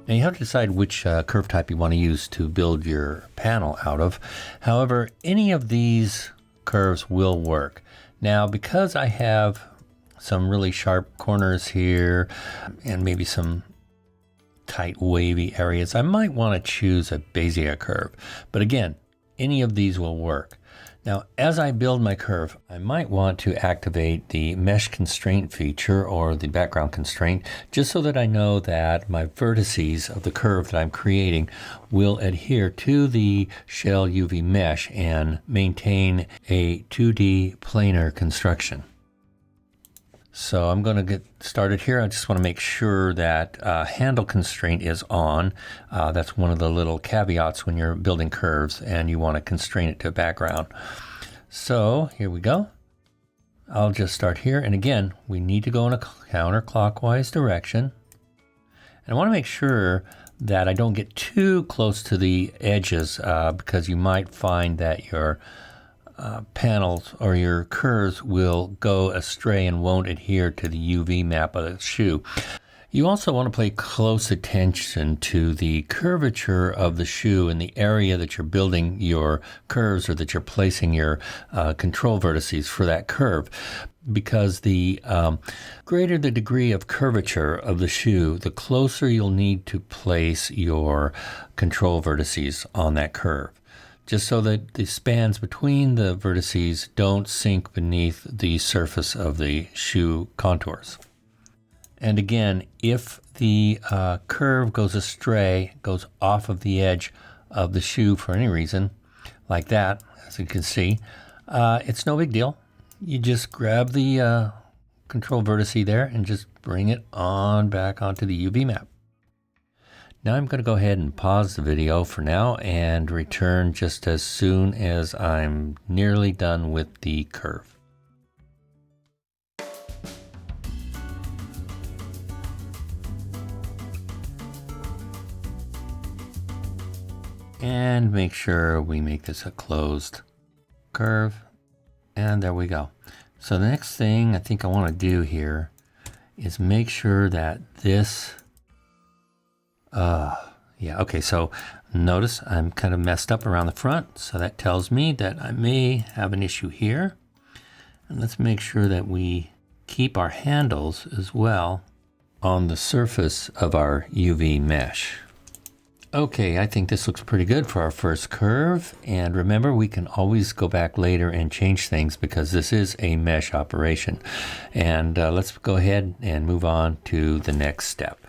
Now you have to decide which curve type you want to use to build your panel out of. However, any of these curves will work. Now, because I have some really sharp corners here and maybe some tight wavy areas, I might want to choose a Bezier curve. But again, any of these will work. Now, as I build my curve, I might want to activate the mesh constraint feature or the background constraint, just so that I know that my vertices of the curve that I'm creating will adhere to the shell UV mesh and maintain a 2D planar construction. So I'm going to get started here. I just want to make sure that handle constraint is on. That's one of the little caveats when you're building curves and you want to constrain it to a background. So here we go. I'll just start here. And again, we need to go in a counterclockwise direction. And I want to make sure that I don't get too close to the edges because you might find that your panels or your curves will go astray and won't adhere to the UV map of the shoe. You also want to pay close attention to the curvature of the shoe in the area that you're building your curves or that you're placing your control vertices for that curve. Because the greater the degree of curvature of the shoe, the closer you'll need to place your control vertices on that curve, just so that the spans between the vertices don't sink beneath the surface of the shoe contours. And again, if the curve goes astray, goes off of the edge of the shoe for any reason, like that, as you can see, it's no big deal. You just grab the control vertice there and just bring it on back onto the UV map. Now I'm going to go ahead and pause the video for now and return just as soon as I'm nearly done with the curve. And make sure we make this a closed curve. And there we go. So the next thing I think I want to do here is make sure that this okay, so notice I'm kind of messed up around the front, so that tells me that I may have an issue here. And let's make sure that we keep our handles as well on the surface of our UV mesh. Okay, I think this looks pretty good for our first curve. And remember, we can always go back later and change things because this is a mesh operation. And let's go ahead and move on to the next step.